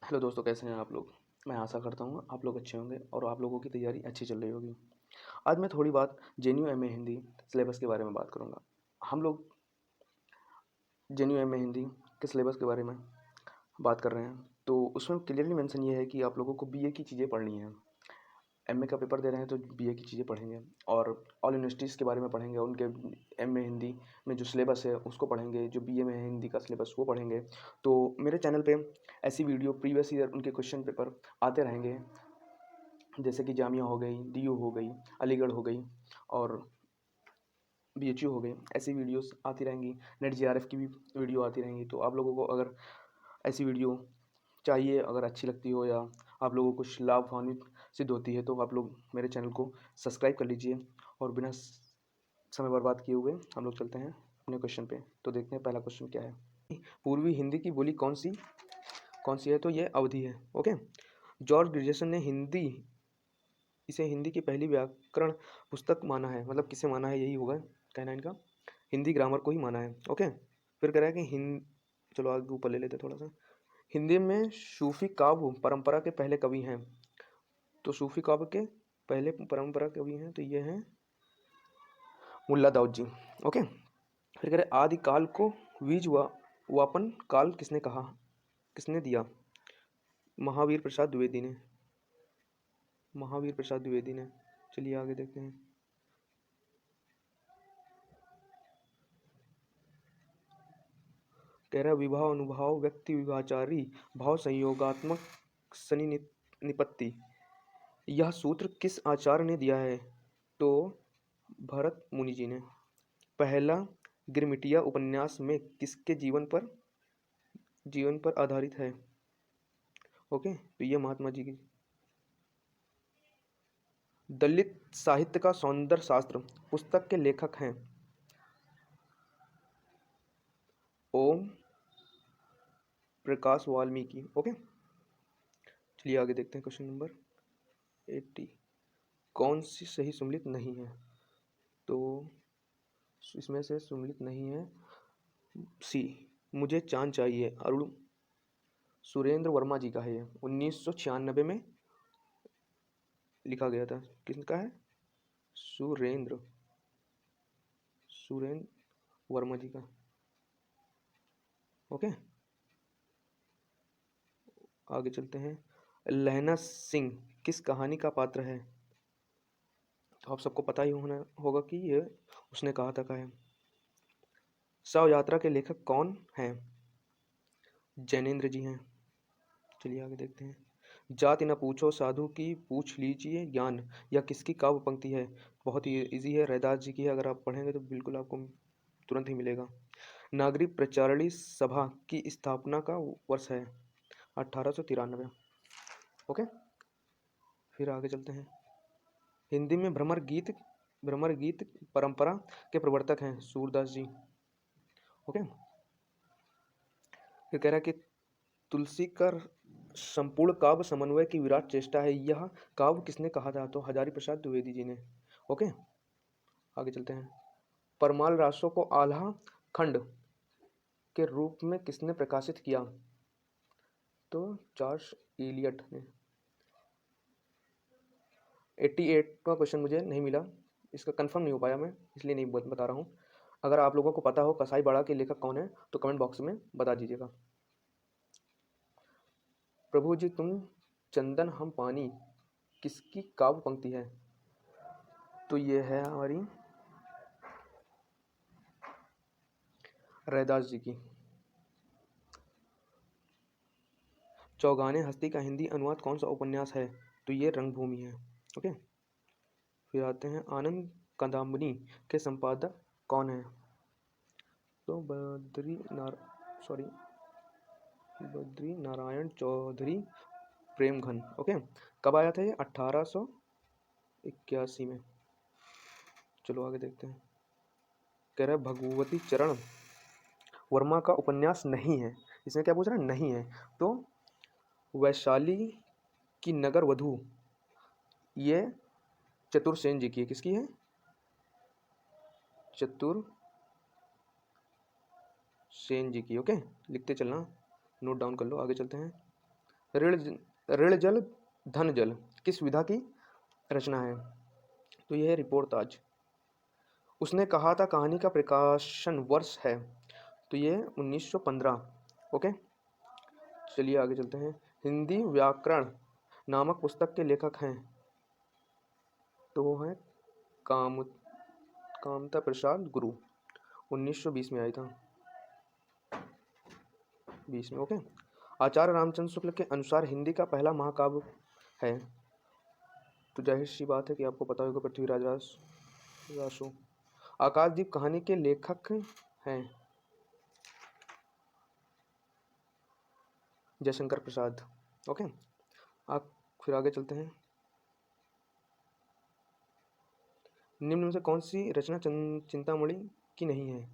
Hello दोस्तों, कैसे हैं आप लोग। मैं आशा करता हूँ आप लोग अच्छे होंगे और आप लोगों की तैयारी अच्छी चल रही होगी। आज मैं थोड़ी बात जेएनयू एमए हिंदी सिलेबस के बारे में बात करूँगा। हम लोग जेएनयू एमए हिंदी के सिलेबस के बारे में बात कर रहे हैं, तो उसमें क्लियरली मेंशन ये है कि आप लोगों को बीए की चीज़ें पढ़नी है। एमए का पेपर दे रहे हैं तो बीए की चीज़ें पढ़ेंगे और ऑल यूनिवर्सिटीज़ के बारे में पढ़ेंगे, उनके एमए हिंदी में जो सिलेबस है उसको पढ़ेंगे, जो बीए में है हिंदी का सिलेबस वो पढ़ेंगे। तो मेरे चैनल पे ऐसी वीडियो प्रीवियस ईयर उनके क्वेश्चन पेपर आते रहेंगे, जैसे कि जामिया हो गई, डीयू हो गई, अलीगढ़ हो गई और बीएचयू हो गई। ऐसी वीडियोस आती रहेंगी। नेट जेआरएफ की भी वीडियो आती रहेंगी। तो आप लोगों को अगर ऐसी वीडियो चाहिए, अगर अच्छी लगती हो या आप लोगों को कुछ लाभान्वित सिद्ध होती है, तो आप लोग मेरे चैनल को सब्सक्राइब कर लीजिए। और बिना समय बर्बाद किए हुए हम लोग चलते हैं अपने क्वेश्चन पे। तो देखते हैं पहला क्वेश्चन क्या है। पूर्वी हिंदी की बोली कौन सी है? तो ये अवधी है। ओके। जॉर्ज ग्रेजर्सन ने इसे हिंदी की पहली व्याकरण पुस्तक माना है। मतलब किसे माना है, यही होगा कहना इनका। हिंदी ग्रामर को ही माना है। ओके। फिर कह रहा है कि चलो आगे ऊपर ले लेते थोड़ा सा। हिंदी में सूफी काव्य परंपरा के पहले कवि हैं। तो सूफी काव्य के पहले परंपरा कवि हैं, तो ये हैं मुल्ला दाऊद जी। ओके। फिर कह रहे आदि काल को बीज वापन काल किसने दिया? महावीर प्रसाद द्विवेदी ने। चलिए आगे देखते हैं। कह रहा विभाव अनुभाव व्यक्ति विभाचारी भाव संयोगात्मक सनि निपत्ति, यह सूत्र किस आचार्य ने दिया है? तो भरत मुनि जी ने। पहला गिरमिटिया उपन्यास में किसके जीवन पर आधारित है? ओके, तो ये महात्मा जी की। दलित साहित्य का सौंदर्य शास्त्र पुस्तक के लेखक हैं ओम प्रकाश वाल्मीकि। ओके। चलिए आगे देखते हैं क्वेश्चन नंबर 80। कौन सी सही सम्मिलित नहीं है? तो इसमें से सम्मिलित नहीं है सी, मुझे चांद चाहिए, अरुण सुरेंद्र वर्मा जी का है। ये 1996 में लिखा गया था। किसका है? सुरेंद्र वर्मा जी का। ओके। आगे चलते हैं। लहना सिंह किस कहानी का पात्र है? तो आप सबको पता ही होगा कि ये उसने कहा था का है। शव यात्रा के लेखक कौन हैं? जैनेन्द्र जी हैं। चलिए आगे देखते हैं। जाति न पूछो साधु की पूछ लीजिए ज्ञान, यह किसकी काव्य पंक्ति है? बहुत ही इजी है, रैदास जी की है। अगर आप पढ़ेंगे तो बिल्कुल आपको तुरंत ही मिलेगा। नागरिक प्रचारणी सभा की स्थापना का वर्ष है 1893। ओके। फिर आगे चलते हैं। हिंदी में भ्रमर गीत परंपरा के प्रवर्तक हैं सूरदास जी। ओके। फिर कह रहा है कि तुलसी का संपूर्ण काव्य समन्वय की विराट चेष्टा है, यह काव्य किसने कहा था? तो हजारी प्रसाद द्विवेदी जी ने। ओके। आगे चलते हैं। परमाल रासो को आल्हा खंड के रूप में किसने प्रकाशित किया? तो चार्ल्स इलियट ने। 88 का क्वेश्चन मुझे नहीं मिला, इसका कंफर्म नहीं हो पाया मैं, इसलिए नहीं बता रहा हूँ। अगर आप लोगों को पता हो कसाई बाड़ा के लेखक कौन है तो कमेंट बॉक्स में बता दीजिएगा। प्रभु जी तुम चंदन हम पानी किसकी काव्य पंक्ति है? तो ये है हमारी रैदास जी की। चौगाने हस्ती का हिंदी अनुवाद कौन सा उपन्यास है? तो ये रंगभूमि है। ओके। फिर आते हैं आनंद कादंबरी के संपादक कौन है? तो बद्री नारायण चौधरी प्रेमघन। ओके। कब आया था ये? 1881 में। चलो आगे देखते हैं। कह रहा है भगवती चरण वर्मा का उपन्यास नहीं है। इसमें क्या पूछ रहा है? नहीं है। तो वैशाली की नगर वधू, ये चतुर सेन जी की है। किसकी है? चतुर सेन जी की। ओके। लिखते चलना, नोट डाउन कर लो। आगे चलते हैं। ऋण जल धन जल किस विधा की रचना है? तो यह है रिपोर्ताज। उसने कहा था कहानी का प्रकाशन वर्ष है, तो ये 1915। ओके, चलिए आगे चलते हैं। हिंदी व्याकरण नामक पुस्तक के लेखक हैं, तो वो हैं कामता प्रसाद गुरु। 1920 में आई था, 20 में। ओके, आचार्य रामचंद्र शुक्ल के अनुसार हिंदी का पहला महाकाव्य है, तो जाहिर सी बात है कि आपको पता होगा पृथ्वीराज रासो। आकाशदीप कहानी के लेखक हैं जयशंकर प्रसाद। ओके, आप फिर आगे चलते हैं। निम्न में से कौन सी रचना चिंतामणि की नहीं है?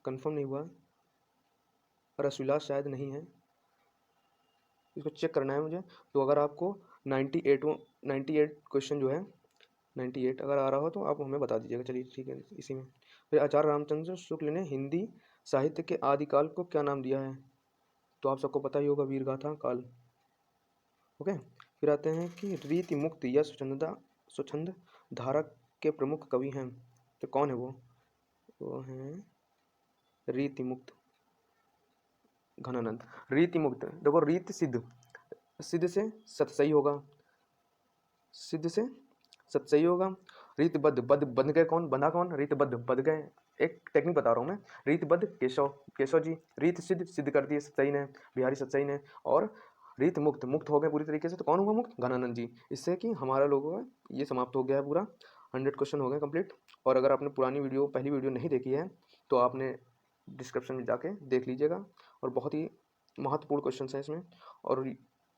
कंफर्म नहीं हुआ, रसविलास शायद नहीं है, इसको चेक करना है मुझे। तो अगर आपको 98 क्वेश्चन जो है 98 अगर आ रहा हो तो आप हमें बता दीजिएगा। चलिए ठीक है, इसी में। फिर आचार्य रामचंद्र शुक्ल ने हिंदी साहित्य के आदिकाल को क्या नाम दिया है? तो आप सबको पता ही होगा, वीरगाथा काल। ओके, फिर आते हैं कि रीति मुक्त या स्वच्छंद धारा के प्रमुख कवि हैं, तो कौन है वो हैं रीति मुक्त घनानंद। रीति मुक्त, देखो रीत सिद्ध से सतसई होगा, सिद्ध से सतसई होगा। रीतबद्ध, बद्ध बंध गए, कौन बंधा, कौन रीतबद्ध बंध गए। एक टेक्निक बता रहा हूँ मैं। रीतबद्ध केशव जी। रीत सिद्ध कर दिए सतसई ने, बिहारी सतसई ने। और रीत मुक्त हो गए पूरी तरीके से, तो कौन हुआ मुक्त? घनानंद जी। इससे कि हमारा लोगों का ये समाप्त हो गया है पूरा, 100 क्वेश्चन हो गए कंप्लीट। और अगर आपने पहली वीडियो नहीं देखी है तो आपने डिस्क्रिप्शन में जाके देख लीजिएगा, और बहुत ही महत्वपूर्ण क्वेश्चन है इसमें, और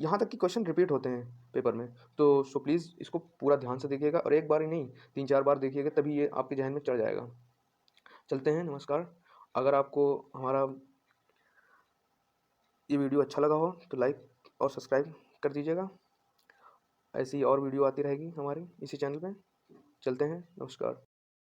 यहाँ तक कि क्वेश्चन रिपीट होते हैं पेपर में। तो सो प्लीज़ इसको पूरा ध्यान से देखिएगा, और एक बार ही नहीं 3-4 बार देखिएगा, तभी ये आपके जहन में चढ़ जाएगा। चलते हैं, नमस्कार। अगर आपको हमारा ये वीडियो अच्छा लगा हो तो लाइक और सब्सक्राइब कर दीजिएगा। ऐसी और वीडियो आती रहेगी हमारी इसी चैनल पे। चलते हैं, नमस्कार।